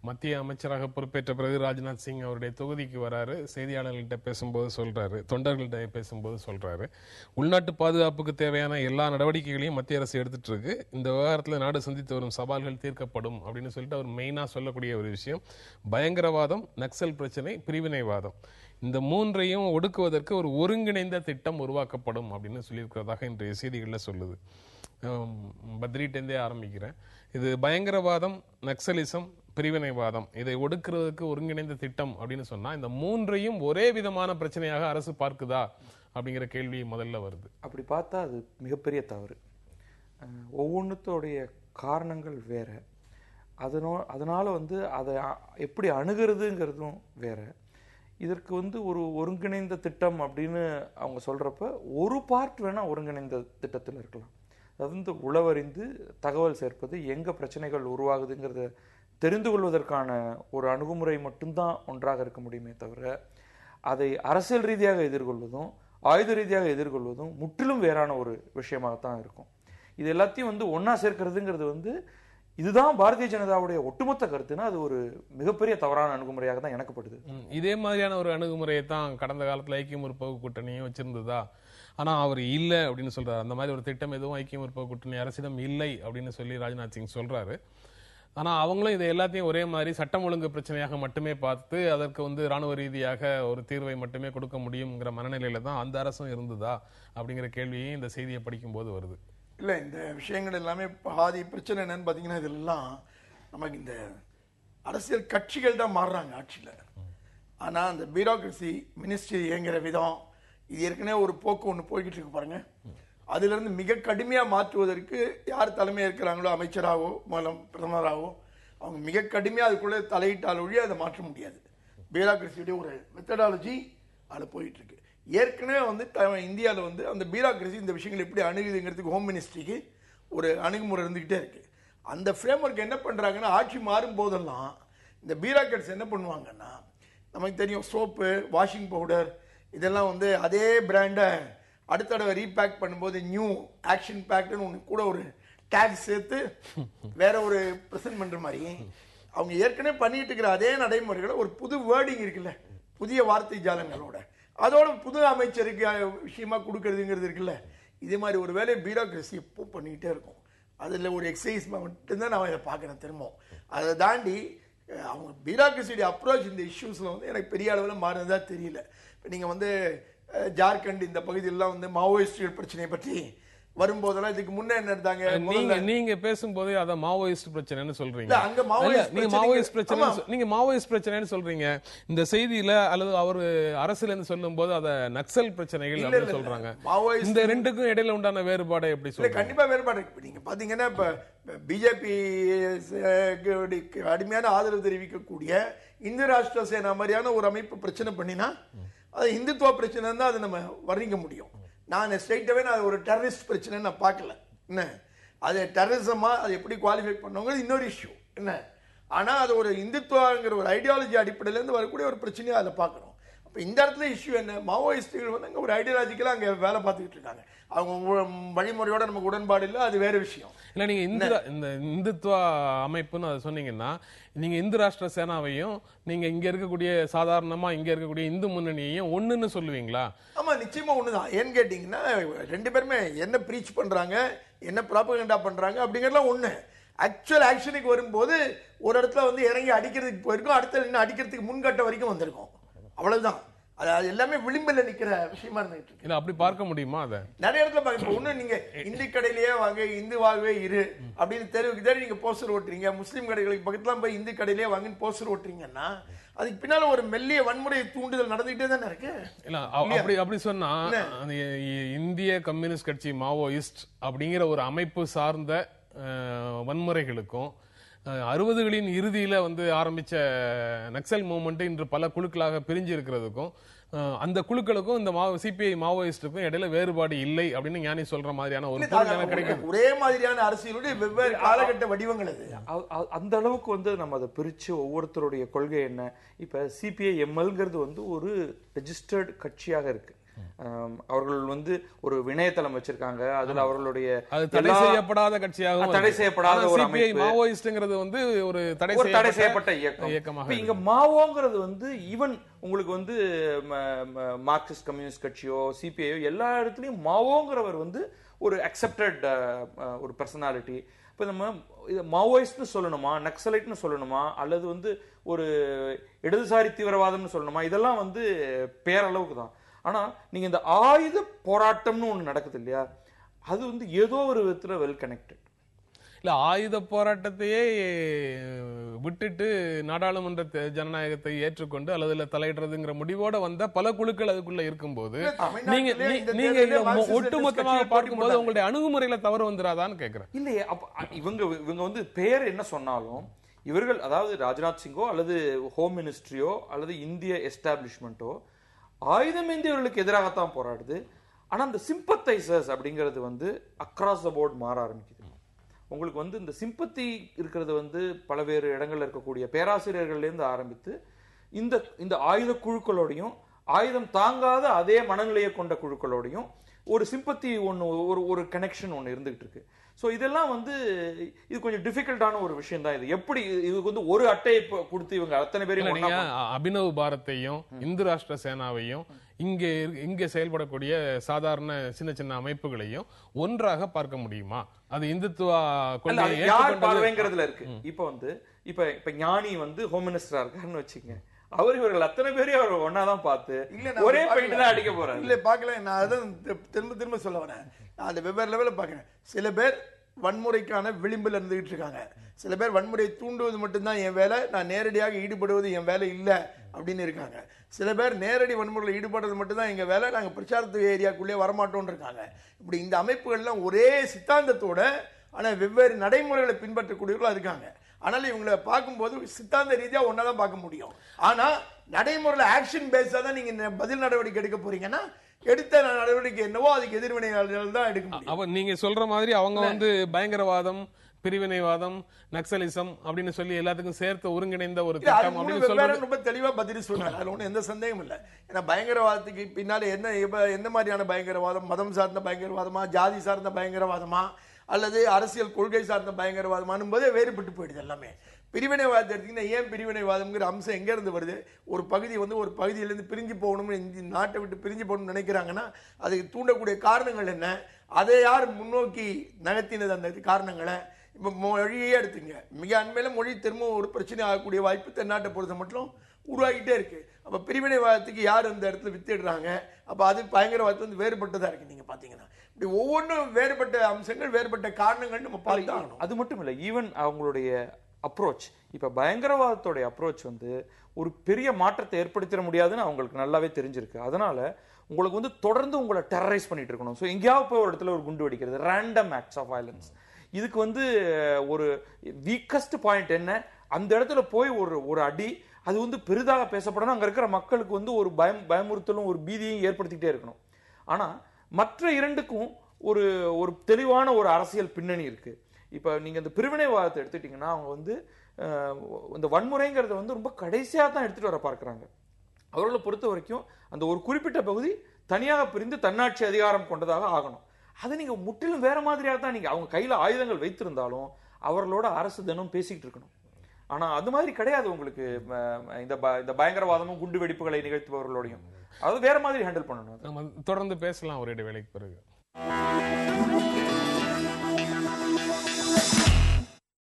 மத்திய அமைச்சராக பொறுப்பேற்ற பிறகு ராஜ்நாத் சிங் அவருடைய தொகுதிக்கு வராரு. செய்தியாளர்கள்ட்ட பேசும்போது சொல்றாரு, தொண்டர்கள்ட்ட பேசும்போது சொல்றாரு, உள்நாட்டு பாதுகாப்புக்கு தேவையான எல்லா நடவடிக்கைகளையும் மத்திய அரசு எடுத்துட்டு இருக்கு. இந்த விவகாரத்தில் நாடு சந்தித்து வரும் சவால்கள் தீர்க்கப்படும் அப்படின்னு சொல்லிட்டு அவர் மெயினா சொல்லக்கூடிய ஒரு விஷயம் பயங்கரவாதம், நக்சல் பிரச்சனை, பிரிவினைவாதம். இந்த மூன்றையும் ஒடுக்குவதற்கு ஒரு ஒருங்கிணைந்த திட்டம் உருவாக்கப்படும் அப்படின்னு சொல்லியிருக்கிறதாக இன்றைய செய்திகளில் சொல்லுது. பத்ரீட்டேந்தே ஆரம்பிக்கிறேன். இது பயங்கரவாதம், நக்சலிசம், பிரிவினைவாதம் இதை ஒடுக்குறதுக்கு ஒருங்கிணைந்த திட்டம் அப்படின்னு சொன்னா இந்த மூன்றையும் ஒரே விதமான பிரச்சனையாக அரசு பார்க்குதா அப்படிங்கிற கேள்வி முதல்ல வருது. அப்படி பார்த்தா அது மிகப்பெரிய தவறு. ஒவ்வொன்றுத்தோடைய காரணங்கள் வேற, அதனால அதை எப்படி அணுகிறதுங்கிறதும் வேற. இதற்கு ஒரு ஒருங்கிணைந்த திட்டம் அப்படின்னு அவங்க சொல்றப்ப ஒரு பார்ட் வேணா ஒருங்கிணைந்த திட்டத்தில் இருக்கலாம். அது உளவறிந்து தகவல் சேர்ப்பது, எங்க பிரச்சனைகள் உருவாகுதுங்கிறத தெரிந்து கொள்வதற்கான ஒரு அணுகுமுறை மட்டும்தான் ஒன்றாக இருக்க முடியுமே தவிர அதை அரசியல் ரீதியாக எதிர்கொள்வதும் ஆயுத ரீதியாக எதிர்கொள்வதும் முற்றிலும் வேறான ஒரு விஷயமாகத்தான் இருக்கும். இது எல்லாத்தையும் ஒன்னா சேர்க்கிறதுங்கிறது இதுதான் பாரதிய ஜனதாவுடைய ஒட்டுமொத்த கருத்துனா அது ஒரு மிகப்பெரிய தவறான அணுகுமுறையாக தான் எனக்கு படுது. இதே மாதிரியான ஒரு அணுகுமுறையை தான் கடந்த காலத்தில் ஐக்கிய முற்போக்கு கூட்டணியும் வச்சிருந்ததா? ஆனா அவர் இல்லை அப்படின்னு சொல்றாரு. அந்த மாதிரி ஒரு திட்டம் எதுவும் ஐக்கிய முற்போக்கு கூட்டணி அரசிடம் இல்லை அப்படின்னு சொல்லி ராஜ்நாத் சிங் சொல்றாரு. ஆனா அவங்களும் இதை எல்லாத்தையும் ஒரே மாதிரி சட்டம் ஒழுங்கு பிரச்சனையாக மட்டுமே பார்த்து அதற்கு ராணுவ ரீதியாக ஒரு தீர்வை மட்டுமே கொடுக்க முடியுங்கிற மனநிலையில தான் அந்த அரசும் இருந்ததா அப்படிங்கிற கேள்வியும் இந்த செய்தியை படிக்கும் போது வருது. இல்லை, இந்த விஷயங்கள் எல்லாமே பாதி பிரச்சனை என்னன்னு பார்த்தீங்கன்னா இதெல்லாம் நமக்கு இந்த அரசியல் கட்சிகள் தான் மாறுறாங்க ஆட்சியில். ஆனால் அந்த பியூரோக்ரசி மினிஸ்ட்ரி இயங்குற விதம் இது ஏற்கனவே ஒரு போக்கு ஒன்று போய்கிட்டு இருக்கு பாருங்க. அதிலிருந்து மிக கடுமையாக மாற்றுவதற்கு யார் தலைமையாக இருக்கிறாங்களோ, அமைச்சராகவோ மூலம் பிரதமராகவோ, அவங்க மிக கடுமையாக அதுக்குள்ளே தலையிட்டால் ஒழிய அதை மாற்ற முடியாது. பியூரோக்ரஸியுடைய ஒரு மெத்தடாலஜி அதில் போயிட்டு இருக்கு. ஏற்கனவே இந்தியாவில் அந்த பியூரோக்ரசி இந்த விஷயங்கள் எப்படி அணுகுதுங்கிறதுக்கு ஹோம் மினிஸ்ட்ரிக்கு ஒரு அணுகுமுறை இருந்துகிட்டே இருக்கு. அந்த ஃப்ரேம் ஒர்க் என்ன பண்றாங்கன்னா, ஆட்சி மாறும் போதெல்லாம் இந்த பியூரோக்ராட்ஸ் என்ன பண்ணுவாங்கன்னா, நமக்கு தெரியும் சோப்பு, வாஷிங் பவுடர் இதெல்லாம் அதே பிராண்டை அடுத்த தடவை ரீபேக் பண்ணும்போது நியூ ஆக்ஷன் பேக்னு ஒன்று கூட ஒரு டேக் சேர்த்து வேற ஒரு ப்ரெசென்ட் பண்ற மாதிரி அவங்க ஏற்கனவே பண்ணிட்டு இருக்கிற அதே நடைமுறைகளை ஒரு புது வேர்டிங் இருக்குல்ல, புதிய வார்த்தை ஜாலங்களோட அதோட புது அமைச்சருக்கு விஷயமா கொடுக்கறதுங்கிறது இருக்குல்ல, இதே மாதிரி ஒரு வேலையை பியூரோக்ரஸி எப்போ பண்ணிக்கிட்டே இருக்கும். அதில் ஒரு எக்ஸசைஸ் மட்டும்தான் நான் இதை பார்க்குறேன் திரும்பவும். அதை தாண்டி அவங்க பியூரோக்ரஸியுடைய அப்ரோச் இந்த இஷ்யூஸில் எனக்கு பெரிய அளவில் மாறினதா தெரியல. இப்போ நீங்கள் ஜார்க்கண்ட் இந்த பகுதியெல்லாம் மாவோயிஸ்டுகள் பிரச்சனையை பற்றி வரும்போதெல்லாம் இதுக்கு முன்னே என்ன இருந்தாங்க, நீங்க பேசும்போது அத மாவோயிஸ்ட் பிரச்சனைன்னு சொல்றீங்க. அங்க நீங்க மாவோயிஸ்ட் பிரச்சனைன்னு சொல்றீங்க. இந்த செய்தியில அல்லது அவர் அரசுல இருந்து சொல்லும் போது அத நக்சல் பிரச்சனைகள் அப்படின்னு சொல்றாங்க. இந்த ரெண்டுக்கும் இடையில உண்டான வேறுபாடு எப்படி சொல்றீங்க? கண்டிப்பா வேறுபாடு இருக்கு. நீங்க பாத்தீங்கன்னா இப்ப பிஜேபி அடிமையான ஆதரவு தெரிவிக்கக்கூடிய இந்து ராஷ்டிர சேனா மாதிரியான ஒரு அமைப்பு பிரச்சனை பண்ணினா அது இந்துத்துவ பிரச்சனை தான் அதை நம்ம வர்ணிக்க முடியும். நான் ஸ்ட்ரைட்டாவே நான் ஒரு டெரரிஸ்ட் பிரச்சனை நான் பார்க்கல. என்ன அது டெரரிசமா அது எப்படி குவாலிஃபை பண்ணுவாங்க இன்னொரு இஷ்யூ என்ன. ஆனா அது ஒரு இந்துத்துவங்கிற ஒரு ஐடியாலஜி அடிப்படையில இருந்து வரக்கூடிய ஒரு பிரச்சனையை அதில் பார்க்கணும். அப்ப இந்த இடத்துல இஷ்யூ என்ன, மாவோயிஸ்டுகள் அங்க ஒரு ஐடியாலஜிக்கலா அங்க வேலை பார்த்துக்கிட்டு இருக்காங்க. அவங்க வழிமுறையோட நமக்கு உடன்பாடு இல்லை, அது வேற விஷயம். இல்ல நீங்க இந்த இந்துத்துவ அமைப்புன்னு அதை சொன்னீங்கன்னா நீங்க இந்து ராஷ்டிர சேனாவையும் நீங்க இங்க இருக்கக்கூடிய சாதாரணமா இங்க இருக்கக்கூடிய இந்து முன்னணியையும் ஒண்ணுன்னு சொல்லுவீங்களா? ஆமா, நிச்சயமா ஒண்ணுதான். ஏன்னு கேட்டீங்கன்னா ரெண்டு பேருமே என்ன பிரீச் பண்றாங்க, என்ன ப்ராபகண்டா பண்றாங்க அப்படிங்கறதுலாம் ஒண்ணு. ஆக்சுவல் ஆக்ஷனுக்கு வரும்போது ஒரு இடத்துல இறங்கி அடிக்கிறதுக்கு போயிருக்கோம், அடுத்த இன்னும் அடிக்கிறதுக்கு முன்கட்ட வரைக்கும் வந்திருக்கோம். அவ்வளவுதான். அது எல்லாமே விளிம்பில் நிக்கிற விஷயமா இருந்துட்டு இருக்கு. அப்படி பார்க்க முடியுமா? அதை நிறைய இடத்துல பாக்க ஒண்ணு நீங்க இந்து கடையிலேயே வாங்க, இந்துவாகவே இரு அப்படின்னு தெருவுக்கு தேடி நீங்க போஸ்டர் ஓட்டுறீங்க. முஸ்லீம் கடைகளுக்கு பக்கத்துல போய் இந்து கடையிலேயே வாங்கன்னு போஸ்டர் ஓட்டுறீங்கன்னா அதுக்கு பின்னால ஒரு மெல்லிய வன்முறை தூண்டுதல் நடந்துகிட்டே தானே இருக்கு. இல்ல அப்படி சொன்னா இந்திய கம்யூனிஸ்ட் கட்சி மாவோயிஸ்ட் அப்படிங்கிற ஒரு அமைப்பு சார்ந்த வன்முறைகளுக்கும் 60களின் இறுதியில ஆரம்பிச்ச நக்சல் மூவ்மெண்ட் இன்று பல குழுக்களாக பிரிஞ்சு இருக்கிறதுக்கும் அந்த குழுக்களுக்கும் இந்த சிபிஐ மாவோயிஸ்டுக்கும் இடையில வேறுபாடு இல்லை அப்படின்னு ஞானி சொல்ற மாதிரியான ஒரு கிடைக்கும். ஒரே மாதிரியான அரசியலுடைய வெவ்வேறு காலகட்ட வடிவங்கள் அது. அந்த அளவுக்கு நம்ம அதை பிரிச்சு ஒவ்வொருத்தருடைய கொள்கை என்ன. இப்ப சிபிஐ எம்எல்ங்கிறது ஒரு ரெஜிஸ்டர்டு கட்சியாக இருக்கு. அவர்கள் வந்து ஒரு வினயத்தளம் வச்சிருக்காங்க. அதுல அவர்களுடைய தடை செய்யப்படாத கட்சியாக, தடை செய்யப்படாத ஒரு அமைப்பு. மாவோயிஸ்ட்ங்கிறது வந்து ஒரு தடை செய்யப்பட்ட இயக்கமாக. இங்க மாவோங்கிறது வந்து ஈவன் உங்களுக்கு வந்து மார்க்சிஸ்ட் கம்யூனிஸ்ட் கட்சியோ சிபிஐயோ எல்லா இடத்துலயும் மாவோங்கிறவர் வந்து ஒரு அக்செப்டட் ஒரு பர்சனாலிட்டி. இப்போ நம்ம மாவோயிஸ்ட்னு சொல்லணுமா, நக்சலைட்னு சொல்லணுமா, அல்லது வந்து ஒரு இடதுசாரி தீவிரவாதம்னு சொல்லணுமா, இதெல்லாம் வந்து பேரளவுக்கு தான். ஆனா நீங்க இந்த ஆயுத போராட்டம்னு ஒண்ணு நடக்குது இல்லையா, அது வந்து ஏதோ ஒரு விதத்துல வெல் கனெக்டட். இல்ல, ஆயுத போராட்டத்தையே விட்டுட்டு நாடாளுமன்ற ஜனநாயகத்தை ஏற்றுக்கொண்டு அல்லது தலையிடுறதுங்கிற முடிவோட வந்த பல குழுக்கள் அதுக்குள்ள இருக்கும்போது நீங்க ஒட்டுமொத்தமாக பார்க்கும்போது உங்களுடைய அணுகுமுறையில தவறு வந்துடாதான்னு கேட்கிறேன். இல்லையே, இவங்க வந்து பேர் என்ன சொன்னாலும் இவர்கள், அதாவது ராஜ்நாத் சிங்கோ அல்லது ஹோம் மினிஸ்ட்ரியோ அல்லது இந்திய எஸ்டாப்ளிஷ்மெண்ட்டோ ஆயுதம் ஏந்தியவர்களுக்கு எதிராகத்தான் போராடுது. ஆனா அந்த சிம்பத்தைசர்ஸ் அப்படிங்கிறது வந்து அக்ராஸ் த போர்ட் மாற ஆரம்பிக்குது. உங்களுக்கு வந்து இந்த சிம்பத்தி இருக்கிறது வந்து பல்வேறு இடங்கள்ல இருக்கக்கூடிய பேராசிரியர்கள்லேருந்து ஆரம்பித்து இந்த ஆயுத குழுக்களோடையும் ஆயுதம் தாங்காத அதே மனநிலையை கொண்ட குழுக்களோடையும் ஒரு சிம்பத்தி ஒரு கனெக்ஷன் ஒன்று இருந்துகிட்டு இருக்கு. ஸோ இதெல்லாம் வந்து இது கொஞ்சம் டிஃபிகல்ட்டான ஒரு விஷயம் தான். இது எப்படி இதுக்கு வந்து ஒரு அட்டையை கொடுத்து இவங்க அத்தனை பேரும் அபினவ் பாரத்தையும் இந்து ராஷ்டிர சேனாவையும் இங்கே செயல்படக்கூடிய சாதாரண சின்ன சின்ன அமைப்புகளையும் ஒன்றாக பார்க்க முடியுமா? அது இந்துத்துவ பார்வைங்கிறதுல இருக்கு. இப்ப வந்து இப்ப ஞானி வந்து ஹோம் மினிஸ்டரா இருக்காருன்னு வச்சுக்கங்க, இவர்கள் அத்தனை பேரையும் அவர் ஒன்னாதான் பார்த்து ஒரே பெயிண்ட் தான் அடிக்க போறாரு. இல்ல பாக்கல, நான் அதான் திரும்ப சொல்ல வரேன். நான் அந்த வெவ்வேறு லெவல பாக்குறேன். சில பேர் வன்முறைக்கான விளிம்பில் இருந்துகிட்டு இருக்காங்க. சில பேர் வன்முறையை தூண்டுவது மட்டும்தான் என் வேலை, நான் நேரடியாக ஈடுபடுவது என் வேலை இல்லை அப்படின்னு இருக்காங்க. சில பேர் நேரடி வன்முறையில் ஈடுபடுறது மட்டும்தான் எங்க வேலை, நாங்கள் பிரச்சாரத்து ஏரியாக்குள்ளே வரமாட்டோம்னு இருக்காங்க. இப்படி இந்த அமைப்புகள்லாம் ஒரே சித்தாந்தத்தோட ஆனா வெவ்வேறு நடைமுறைகளை பின்பற்றக்கூடியவர்களா இருக்காங்க. ஆனால் இவங்களை பார்க்கும்போது சித்தாந்த ரீதியா ஒன்னாதான் பார்க்க முடியும். ஆனா நடைமுறையில ஆக்ஷன் பேஸா தான் நீங்க பதில் நடவடிக்கை எடுக்க போறீங்கன்னா எடுத்த நடவடிக்கை என்னவோ அதுக்கு எதிர்வினையாளர்கள் தான் எடுக்க முடியும். நீங்க சொல்ற மாதிரி அவங்க வந்து பயங்கரவாதம், பிரிவினைவாதம், நக்சலிசம் அப்படின்னு சொல்லி எல்லாத்துக்கும் சேர்த்து ஒருங்கிணைந்த ஒரு திட்டம் அப்படின்னு சொல்றது ரொம்ப தெளிவா பதில் சொன்னார். அதுல ஒன்றும் எந்த சந்தேகம் இல்லை. ஏன்னா பயங்கரவாதத்துக்கு பின்னால என்ன மாதிரியான பயங்கரவாதம், மதம் சார்ந்த பயங்கரவாதமா, ஜாதி சார்ந்த பயங்கரவாதமா, அல்லது அரசியல் கொள்கை சார்ந்த பயங்கரவாதம் என்பதே வேறுபட்டு போயிடுது எல்லாமே. பிரிவினைவாதத்தை எடுத்தீங்கன்னா ஏன் பிரிவினைவாதம்ங்கிற அம்சம் எங்க இருந்து வருது? ஒரு பகுதி வந்து ஒரு பகுதியிலிருந்து பிரிஞ்சு போகணும்னு, இந்த நாட்டை விட்டு பிரிஞ்சு போகணும்னு நினைக்கிறாங்கன்னா அதுக்கு தூண்டக்கூடிய காரணங்கள் என்ன? அதை யார் முன்னோக்கி நகர்த்தினது? அந்த காரணங்களை இப்போ மொழியே எடுத்துங்க. மிக அண்மையில மொழி திரும்ப ஒரு பிரச்சனை ஆகக்கூடிய வாய்ப்பு தென்னாட்டை பொறுத்த மட்டும் உருவாகிட்டே இருக்கு. அப்ப பிரிவினைவாதத்துக்கு யார் இந்த இடத்துல வித்திடுறாங்க? அப்ப அது பயங்கரவாதத்தை வந்து வேறுபட்டதா இருக்கு. நீங்க பாத்தீங்கன்னா இப்படி ஒவ்வொன்றும் வேறுபட்ட அம்சங்கள், வேறுபட்ட காரணங்கள் நம்ம பார்த்து. அது மட்டும் இல்லை, ஈவன் அவங்களுடைய அப்ரோச், இப்ப பயங்கரவாதத்தோடைய அப்ரோச் வந்து ஒரு பெரிய மாற்றத்தை ஏற்படுத்திட முடியாதுன்னு அவங்களுக்கு நல்லாவே தெரிஞ்சிருக்கு. அதனால உங்களுக்கு வந்து தொடர்ந்து உங்களை டெரரைஸ் பண்ணிட்டு இருக்கணும். ஸோ எங்கேயாவது போய் ஒரு இடத்துல ஒரு குண்டு வெடிக்கிறது, ரேண்டம் ஆக்ட்ஸ் ஆஃப் வயலன்ஸ். இதுக்கு வந்து ஒரு வீக்கஸ்ட் பாயிண்ட் என்ன? அந்த இடத்துல போய் ஒரு அடி, அது வந்து பெரிதாக பேசப்படணும். அங்க இருக்கிற மக்களுக்கு வந்து ஒரு பயமுறுத்தலும் ஒரு பீதியையும் ஏற்படுத்திக்கிட்டே இருக்கணும். ஆனா மற்ற இரண்டுக்கும் ஒரு தெளிவான ஒரு அரசியல் பின்னணி இருக்கு. இப்ப நீங்க இந்த பிரிவினைவாதத்தை எடுத்துட்டீங்கன்னா அவங்க வந்து இந்த வன்முறைங்கிறத வந்து ரொம்ப கடைசியா தான் எடுத்துட்டு வர பார்க்கிறாங்க. அவர்களை பொறுத்த வரைக்கும் அந்த ஒரு குறிப்பிட்ட பகுதி தனியாக பிரிந்து தன்னாட்சி அதிகாரம் கொண்டதாக ஆகணும். அது நீங்க முற்றிலும் வேற மாதிரியாக தான் நீங்க அவங்க கையில ஆயுதங்கள் வைத்திருந்தாலும் அவர்களோட அரசு தினம் பேசிக்கிட்டு இருக்கணும். ஆனா அது மாதிரி கிடையாது உங்களுக்கு. இந்த பயங்கரவாதமும் குண்டு வெடிப்புகளை நிகழ்த்துபவர்களோடையும் அது வேற மாதிரி ஹேண்டில் பண்ணணும். தொடர்ந்து பேசலாம் ஒரு இடைவேளைக்கு பிறகு.